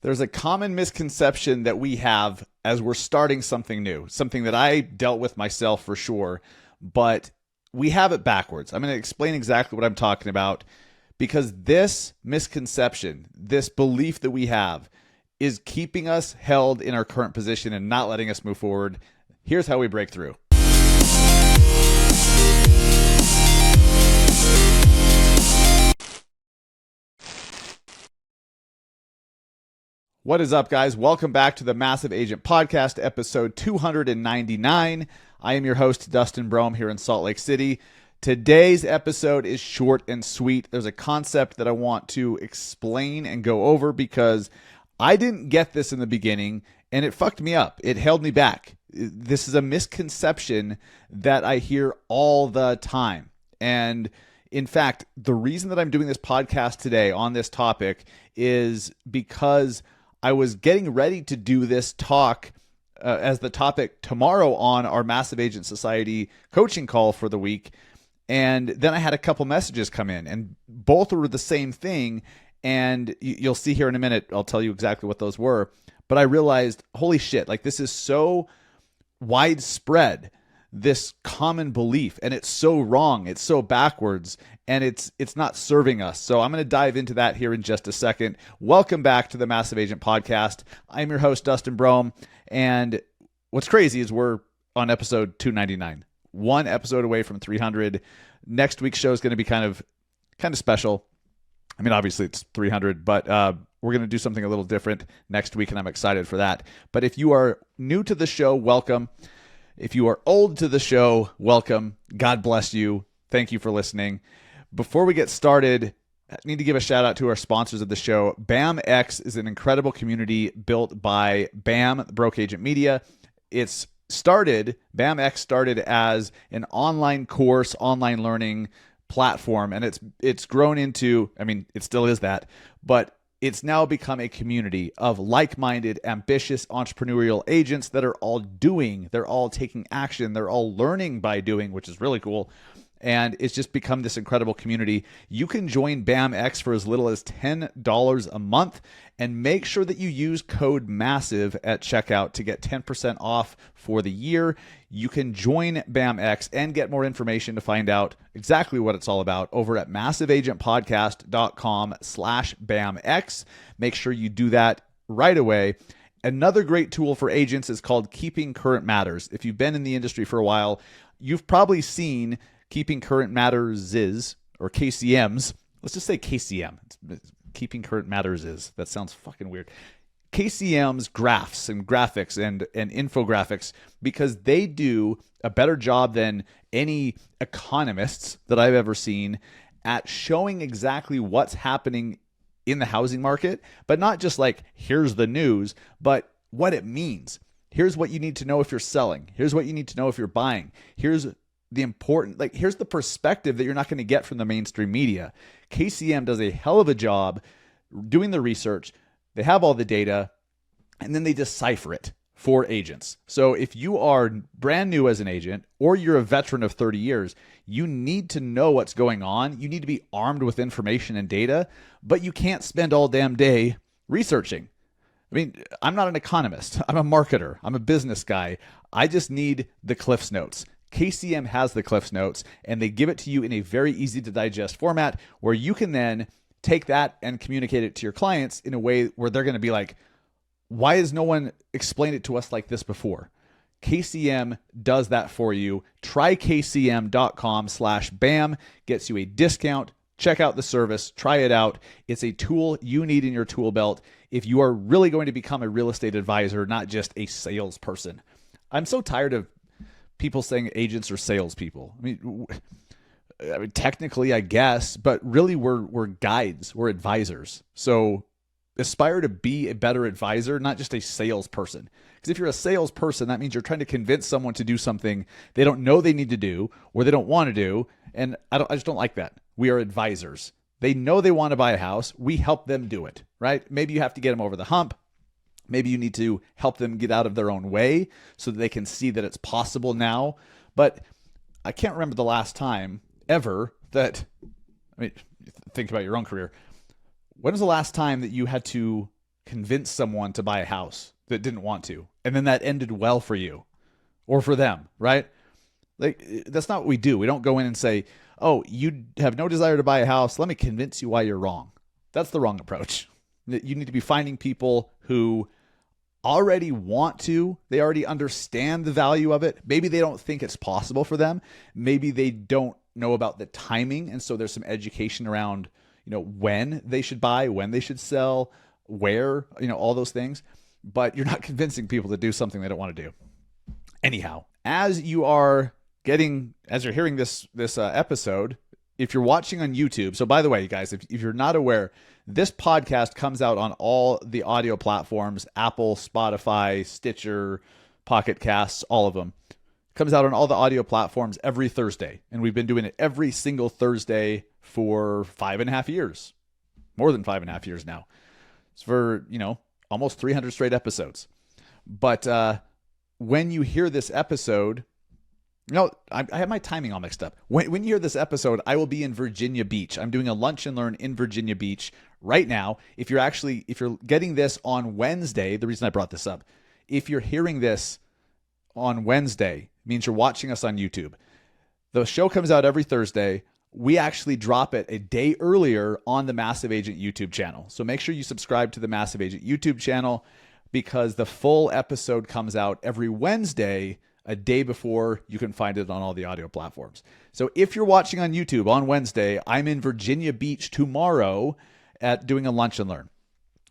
There's a common misconception that we have as we're starting something new, something that I dealt with myself for sure, but we have it backwards. I'm going to explain exactly what I'm talking about because this misconception, this belief that we have, is keeping us held in our current position and not letting us move forward. Here's how we break through. What is up, guys? Welcome back to the Massive Agent Podcast, episode 299. I am your host, Dustin Brohm, here in Salt Lake City. Today's episode is short and sweet. There's a concept that I want to explain and go over because I didn't get this in the beginning, and it fucked me up. It held me back. This is a misconception that I hear all the time. And in fact, the reason that I'm doing this podcast today on this topic is because I was getting ready to do this talk as the topic tomorrow on our Massive Agent Society coaching call for the week. And then I had a couple messages come in, and both were the same thing. And you'll see here in a minute, I'll tell you exactly what those were. But I realized, holy shit, like this is so widespread, this common belief, and it's so wrong, it's so backwards, and it's not serving us. So I'm going to dive into that here in just a second. Welcome back to the Massive Agent Podcast. I'm your host, Dustin Brohm, and what's crazy is we're on episode 299, one episode away from 300. Next week's show is going to be kind of special. I mean, obviously it's 300, but we're going to do something a little different next week, and I'm excited for that. But if you are new to the show, welcome. If you are old to the show, welcome. God bless you. Thank you for listening. Before we get started, I need to give a shout out to our sponsors of the show. BAMX is an incredible community built by BAM, Broke Agent Media. BAMX started as an online course, online learning platform, and it's grown into, I mean, it still is that, but it's now become a community of like-minded, ambitious, entrepreneurial agents that are all they're all taking action, they're all learning by doing, which is really cool. And it's just become this incredible community. You can join BAMX for as little as $10 a month, and make sure that you use code MASSIVE at checkout to get 10% off for the year. You can join BAMX and get more information to find out exactly what it's all about over at massiveagentpodcast.com/BAMX. Make sure you do that right away. Another great tool for agents is called Keeping Current Matters. If you've been in the industry for a while, you've probably seen Keeping Current Matters or KCMs. Let's just say KCM. Keeping Current Matters is. That sounds fucking weird. KCM's graphs and graphics and infographics, because they do a better job than any economists that I've ever seen at showing exactly what's happening in the housing market, but not just like, here's the news, but what it means. Here's what you need to know if you're selling. Here's what you need to know if you're buying. Here's the perspective that you're not going to get from the mainstream media. KCM does a hell of a job doing the research. They have all the data, and then they decipher it for agents. So if you are brand new as an agent, or you're a veteran of 30 years, you need to know what's going on. You need to be armed with information and data, but you can't spend all damn day researching. I mean, I'm not an economist. I'm a marketer. I'm a business guy. I just need the Cliff's Notes. KCM has the Cliff's Notes, and they give it to you in a very easy to digest format where you can then take that and communicate it to your clients in a way where they're going to be like, why has no one explained it to us like this before? KCM does that for you. Try kcm.com/BAM, gets you a discount. Check out the service. Try it out. It's a tool you need in your tool belt if you are really going to become a real estate advisor, not just a salesperson. I'm so tired of people saying agents are salespeople. I mean, technically, I guess, but really we're guides, we're advisors. So aspire to be a better advisor, not just a salesperson. Because if you're a salesperson, that means you're trying to convince someone to do something they don't know they need to do or they don't want to do. And I just don't like that. We are advisors. They know they want to buy a house. We help them do it, right? Maybe you have to get them over the hump. Maybe you need to help them get out of their own way so that they can see that it's possible now. But I can't remember the last time ever that, I mean, think about your own career. When was the last time that you had to convince someone to buy a house that didn't want to, and then that ended well for you or for them, right? Like, that's not what we do. We don't go in and say, oh, you have no desire to buy a house. Let me convince you why you're wrong. That's the wrong approach. You need to be finding people who already want to, they already understand the value of it. Maybe they don't think it's possible for them. Maybe they don't know about the timing. And so there's some education around, when they should buy, when they should sell, where, all those things. But you're not convincing people to do something they don't want to do. Anyhow, as you're hearing this episode, if you're watching on YouTube, so by the way, you guys, if you're not aware, this podcast comes out on all the audio platforms, Apple, Spotify, Stitcher, Pocket Casts, all of them. It comes out on all the audio platforms every Thursday. And we've been doing it every single Thursday for 5.5 years, more than 5.5 years now. It's for, almost 300 straight episodes. But when you hear this episode, I have my timing all mixed up. When you hear this episode, I will be in Virginia Beach. I'm doing a lunch and learn in Virginia Beach right now. If you're getting this on Wednesday, the reason I brought this up, if you're hearing this on Wednesday, it means you're watching us on YouTube. The show comes out every Thursday. We actually drop it a day earlier on the Massive Agent YouTube channel. So make sure you subscribe to the Massive Agent YouTube channel, because the full episode comes out every Wednesday, a day before. You can find it on all the audio platforms. So if you're watching on YouTube on Wednesday, I'm in Virginia Beach tomorrow at doing a lunch and learn.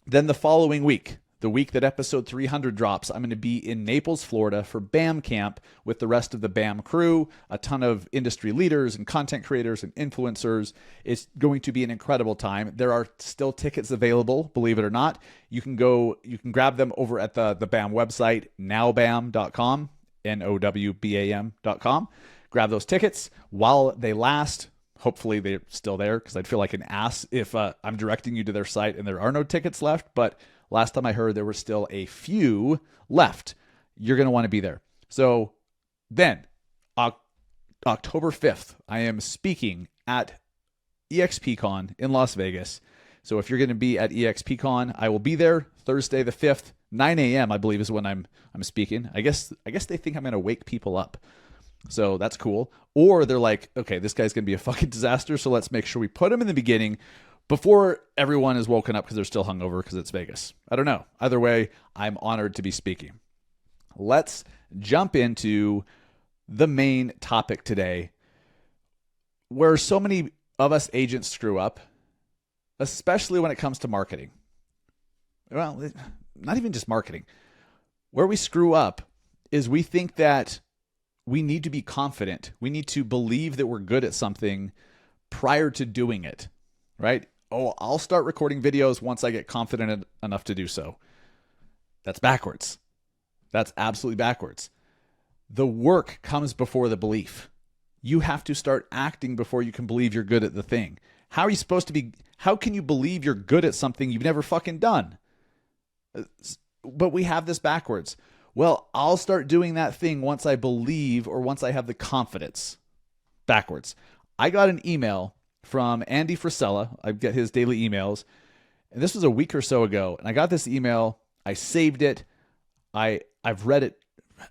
Then the following week, the week that episode 300 drops, I'm going to be in Naples, Florida for BAM Camp with the rest of the BAM crew, a ton of industry leaders and content creators and influencers. It's going to be an incredible time. There are still tickets available, believe it or not. You can grab them over at the BAM website, nowbam.com, nowbam.com. Grab those tickets while they last. Hopefully they're still there, because I'd feel like an ass if I'm directing you to their site and there are no tickets left. But last time I heard, there were still a few left. You're going to want to be there. So then, October 5th, I am speaking at EXPCon in Las Vegas. So if you're going to be at EXPCon, I will be there Thursday the 5th, 9 a.m. I believe is when I'm speaking. I guess they think I'm going to wake people up. So that's cool. Or they're like, okay, this guy's going to be a fucking disaster, so let's make sure we put him in the beginning before everyone is woken up because they're still hungover because it's Vegas. I don't know. Either way, I'm honored to be speaking. Let's jump into the main topic today, where so many of us agents screw up, especially when it comes to marketing. Well, not even just marketing. Where we screw up is we think that we need to be confident. We need to believe that we're good at something prior to doing it, right? Oh, I'll start recording videos once I get confident enough to do so. That's backwards. That's absolutely backwards. The work comes before the belief. You have to start acting before you can believe you're good at the thing. How can you believe you're good at something you've never fucking done? But we have this backwards. Well, I'll start doing that thing once I believe or once I have the confidence. Backwards. I got an email from Andy Frisella. I get his daily emails. And this was a week or so ago. And I got this email. I saved it. I've read it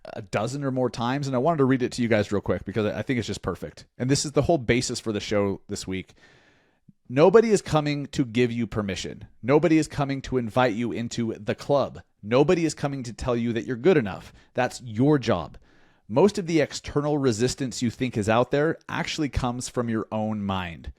a dozen or more times. And I wanted to read it to you guys real quick because I think it's just perfect. And this is the whole basis for the show this week. Nobody is coming to give you permission. Nobody is coming to invite you into the club. Nobody is coming to tell you that you're good enough. That's your job. Most of the external resistance you think is out there actually comes from your own mind.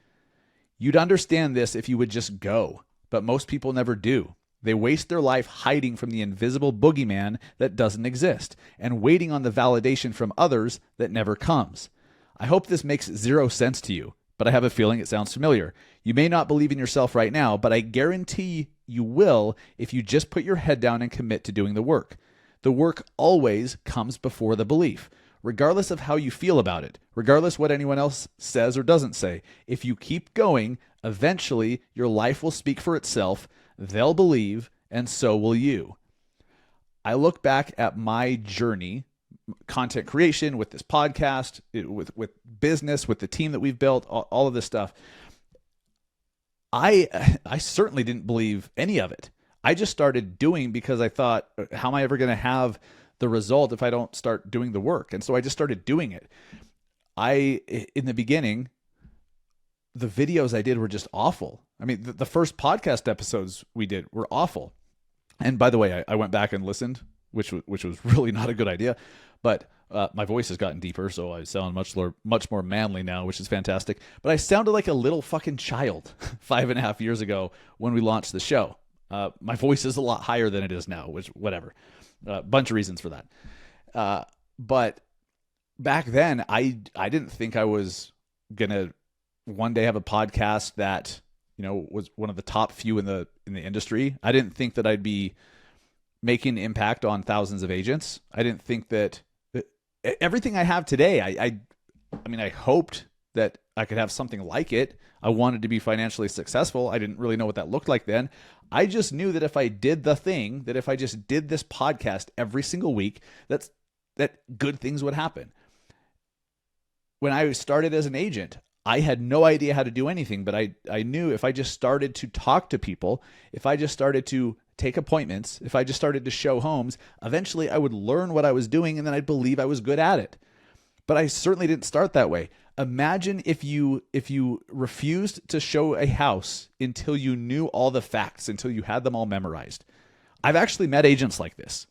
You'd understand this if you would just go, but most people never do. They waste their life hiding from the invisible boogeyman that doesn't exist and waiting on the validation from others that never comes. I hope this makes zero sense to you, but I have a feeling it sounds familiar. You may not believe in yourself right now, but I guarantee you will if you just put your head down and commit to doing the work. The work always comes before the belief, regardless of how you feel about it, regardless what anyone else says or doesn't say. If you keep going, eventually your life will speak for itself, they'll believe, and so will you. I look back at my journey, content creation, with this podcast, with business, with the team that we've built, all of this stuff. I certainly didn't believe any of it. I just started doing because I thought, how am I ever going to have the result if I don't start doing the work? And so I just started doing it. In the beginning, the videos I did were just awful. I mean, the first podcast episodes we did were awful. And by the way, I went back and listened, which was really not a good idea. But my voice has gotten deeper, so I sound much more manly now, which is fantastic. But I sounded like a little fucking child 5.5 years ago when we launched the show. My voice is a lot higher than it is now, which whatever. Bunch of reasons for that. But back then, I didn't think I was gonna one day have a podcast that was one of the top few in the industry. I didn't think that I'd be making an impact on thousands of agents. I didn't think that everything I have today, I mean, I hoped that I could have something like it. I wanted to be financially successful. I didn't really know what that looked like then. I just knew that if I did the thing, that if I just did this podcast every single week, that good things would happen. When I started as an agent, I had no idea how to do anything, but I knew if I just started to talk to people, if I just started to take appointments, if I just started to show homes, eventually I would learn what I was doing and then I'd believe I was good at it. But I certainly didn't start that way. Imagine if you refused to show a house until you knew all the facts, until you had them all memorized. I've actually met agents like this.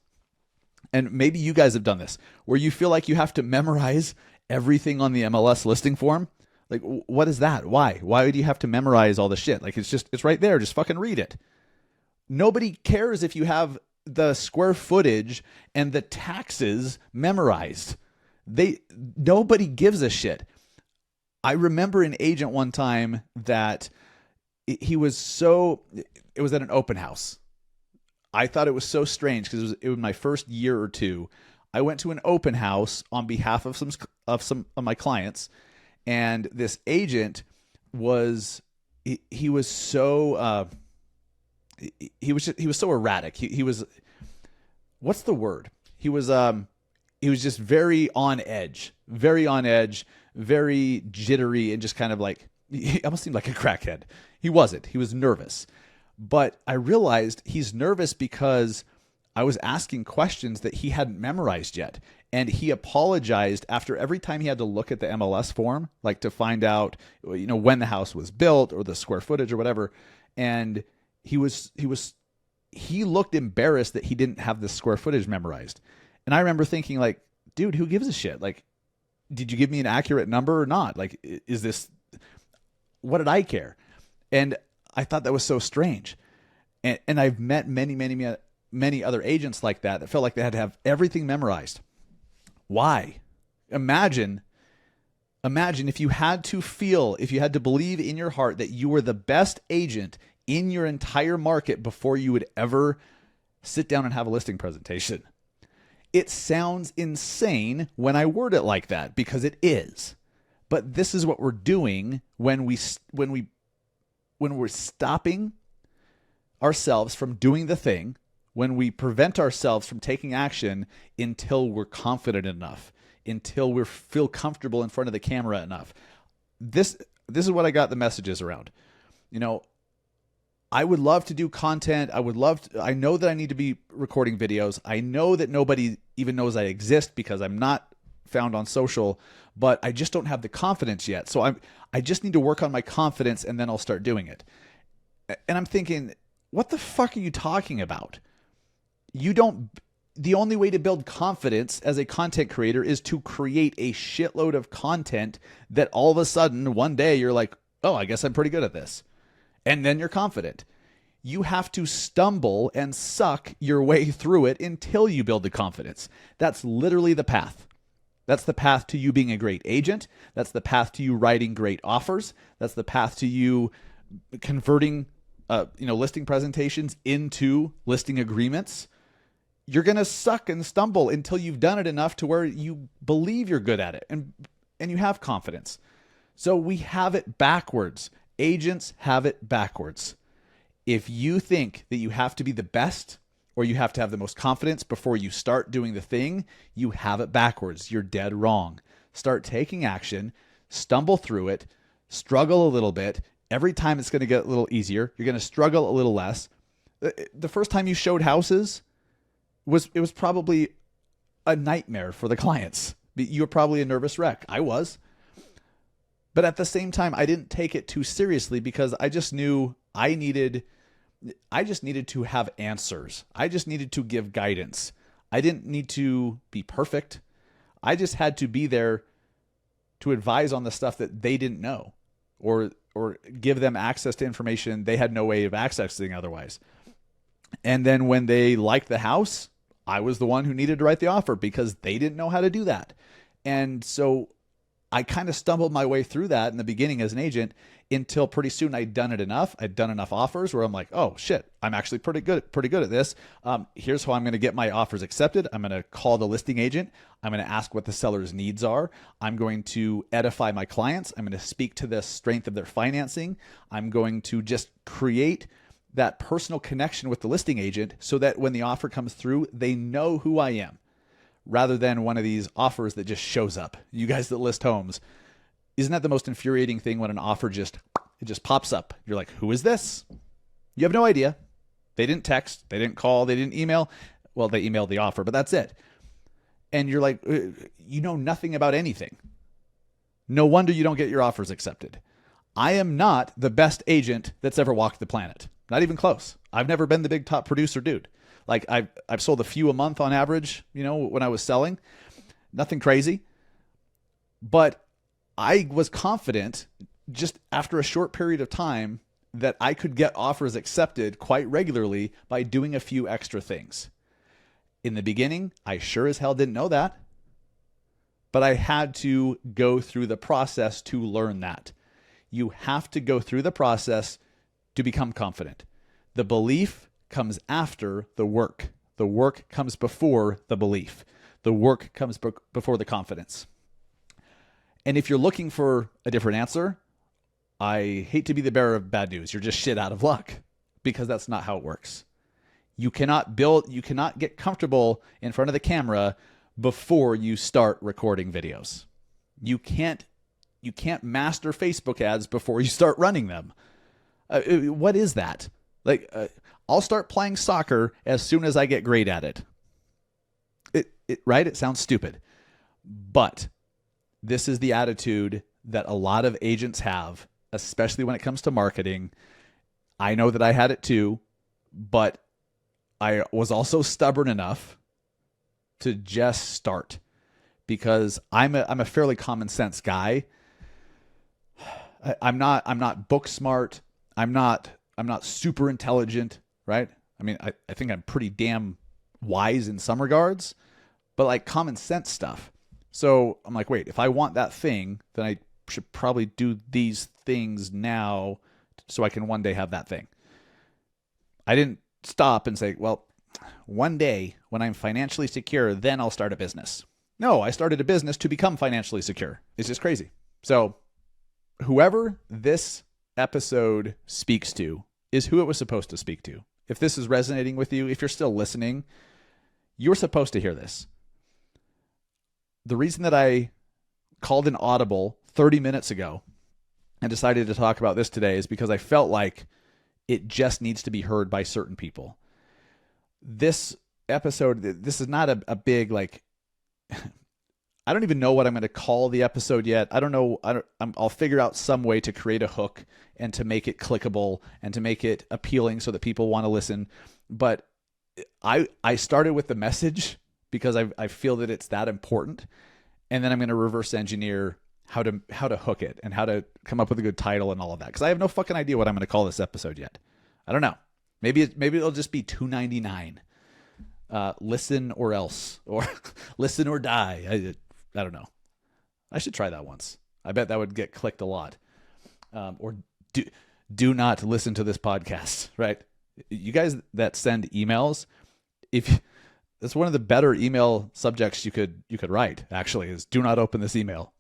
And maybe you guys have done this, where you feel like you have to memorize everything on the MLS listing form. Like, what is that? Why? Why do you have to memorize all the shit? Like, it's right there. Just fucking read it. Nobody cares if you have the square footage and the taxes memorized. Nobody gives a shit. I remember an agent one time that it was at an open house. I thought it was so strange because it was my first year or two. I went to an open house on behalf of some of my clients, and this agent was so erratic. He was, what's the word? He was just very on edge, very jittery, and just kind of like, he almost seemed like a crackhead. He wasn't. He was nervous. But I realized he's nervous because I was asking questions that he hadn't memorized yet. And he apologized after every time he had to look at the MLS form, like to find out, when the house was built or the square footage or whatever. And he looked embarrassed that he didn't have the square footage memorized. And I remember thinking, like, dude, who gives a shit? Like, did you give me an accurate number or not? Like, what did I care? And I thought that was so strange. And I've met many other agents like that felt like they had to have everything memorized. Why? Imagine if you had to believe in your heart that you were the best agent in your entire market before you would ever sit down and have a listing presentation. It sounds insane when I word it like that, because it is. But this is what we're doing when we're stopping ourselves from doing the thing, when we prevent ourselves from taking action until we're confident enough, until we feel comfortable in front of the camera enough. This is what I got the messages around. I would love to do content. I know that I need to be recording videos. I know that nobody even knows I exist because I'm not found on social, but I just don't have the confidence yet. So I just need to work on my confidence and then I'll start doing it. And I'm thinking, what the fuck are you talking about? The only way to build confidence as a content creator is to create a shitload of content that all of a sudden one day you're like, oh, I guess I'm pretty good at this. And then you're confident. You have to stumble and suck your way through it until you build the confidence. That's literally the path. That's the path to you being a great agent. That's the path to you writing great offers. That's the path to you converting listing presentations into listing agreements. You're going to suck and stumble until you've done it enough to where you believe you're good at it and you have confidence. So we have it backwards. Agents have it backwards. If you think that you have to be the best or you have to have the most confidence before you start doing the thing, you have it backwards. You're dead wrong. Start taking action, stumble through it, struggle a little bit. Every time it's going to get a little easier. You're going to struggle a little less. The first time you showed houses was probably a nightmare for the clients. You were probably a nervous wreck. I was. But at the same time, I didn't take it too seriously because I just knew I just needed to have answers. I just needed to give guidance. I didn't need to be perfect. I just had to be there to advise on the stuff that they didn't know, or give them access to information they had no way of accessing otherwise. And then when they liked the house, I was the one who needed to write the offer because they didn't know how to do that. And so I kind of stumbled my way through that in the beginning as an agent until pretty soon I'd done it enough. I'd done enough offers where I'm like, oh shit, I'm actually pretty good at this. Here's how I'm going to get my offers accepted. I'm going to call the listing agent. I'm going to ask what the seller's needs are. I'm going to edify my clients. I'm going to speak to the strength of their financing. I'm going to just create that personal connection with the listing agent so that when the offer comes through, they know who I am, rather than one of these offers that just shows up. You guys that list homes, isn't that the most infuriating thing when an offer just pops up? You're like, who is this? You have no idea. They didn't text, they didn't call, they didn't email. Well, they emailed the offer, but that's it. And you're like, you know nothing about anything. No wonder you don't get your offers accepted. I am not the best agent that's ever walked the planet. Not even close. I've never been the big top producer dude. Like I've sold a few a month on average, when I was selling. Nothing crazy. But I was confident just after a short period of time that I could get offers accepted quite regularly by doing a few extra things. In the beginning, I sure as hell didn't know that. But I had to go through the process to learn that. You have to go through the process to become confident. The belief comes after the work. The work comes before the belief. The work comes before the confidence. And if you're looking for a different answer, I hate to be the bearer of bad news. You're just shit out of luck, because that's not how it works. You cannot get comfortable in front of the camera before you start recording videos. You can't master Facebook ads before you start running them. What is that? I'll start playing soccer as soon as I get great at it. Right? It sounds stupid. But this is the attitude that a lot of agents have, especially when it comes to marketing. I know that I had it too, but I was also stubborn enough to just start, because I'm a fairly common sense guy. I'm not book smart. I'm not super intelligent, right? I mean, I think I'm pretty damn wise in some regards, but like common sense stuff. So I'm like, wait, if I want that thing, then I should probably do these things now so I can one day have that thing. I didn't stop and say, well, one day when I'm financially secure, then I'll start a business. No, I started a business to become financially secure. It's just crazy. So whoever this episode speaks to is who it was supposed to speak to. If this is resonating with you, if you're still listening, you're supposed to hear this. The reason that I called an audible 30 minutes ago and decided to talk about this today is because I felt like it just needs to be heard by certain people. This episode, this is not a big, I don't even know what I'm going to call the episode yet. I don't know. I'll figure out some way to create a hook and to make it clickable and to make it appealing so that people want to listen. But I started with the message because I feel that it's that important. And then I'm going to reverse engineer how to hook it and how to come up with a good title and all of that. Because I have no fucking idea what I'm going to call this episode yet. I don't know. Maybe it'll just be $2.99. Listen or else, or listen or die. I don't know. I should try that once. I bet that would get clicked a lot. Or do not listen to this podcast, right? You guys that send emails, that's one of the better email subjects you could write, actually, is do not open this email.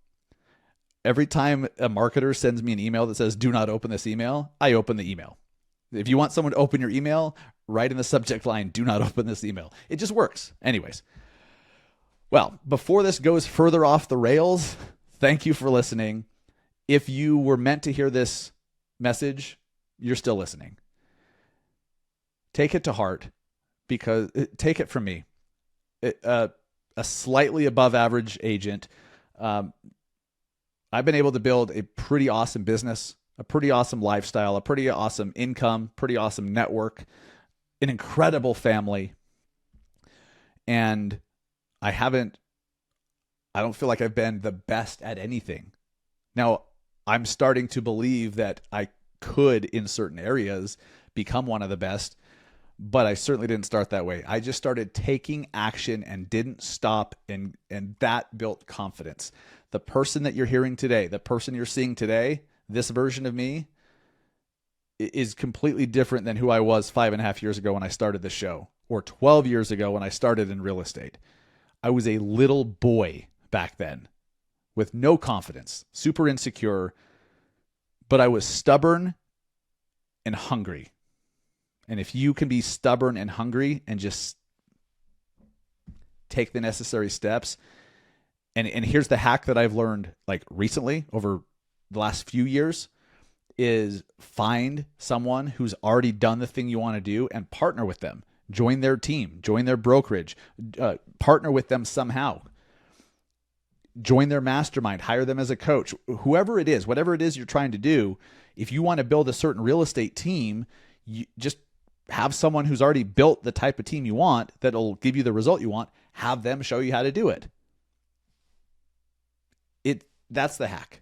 Every time a marketer sends me an email that says do not open this email, I open the email. If you want someone to open your email, write in the subject line, do not open this email. It just works. Anyways. Well, before this goes further off the rails, thank you for listening. If you were meant to hear this message, you're still listening. take it to heart, because take it from me. A slightly above average agent. I've been able to build a pretty awesome business, a pretty awesome lifestyle, a pretty awesome income, pretty awesome network, an incredible family. And I don't feel like I've been the best at anything. Now, I'm starting to believe that I could, in certain areas, become one of the best, but I certainly didn't start that way. I just started taking action and didn't stop, and that built confidence. The person that you're hearing today, the person you're seeing today, this version of me is completely different than who I was 5.5 years ago when I started the show, or 12 years ago when I started in real estate. I was a little boy back then with no confidence, super insecure, but I was stubborn and hungry. And if you can be stubborn and hungry and just take the necessary steps, and here's the hack that I've learned like recently over the last few years, is find someone who's already done the thing you want to do and partner with them. Join their team, join their brokerage, partner with them somehow. Join their mastermind, hire them as a coach, whoever it is, whatever it is you're trying to do. If you want to build a certain real estate team, you just have someone who's already built the type of team you want that'll give you the result you want. Have them show you how to do it. That's the hack.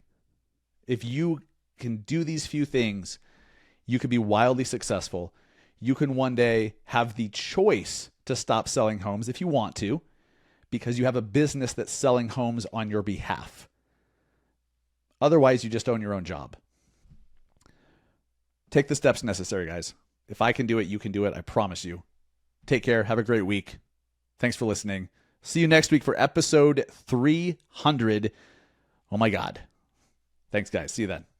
If you can do these few things, you can be wildly successful. You can one day have the choice to stop selling homes if you want to, because you have a business that's selling homes on your behalf. Otherwise, you just own your own job. Take the steps necessary, guys. If I can do it, you can do it. I promise you. Take care. Have a great week. Thanks for listening. See you next week for episode 300. Oh my God. Thanks, guys. See you then.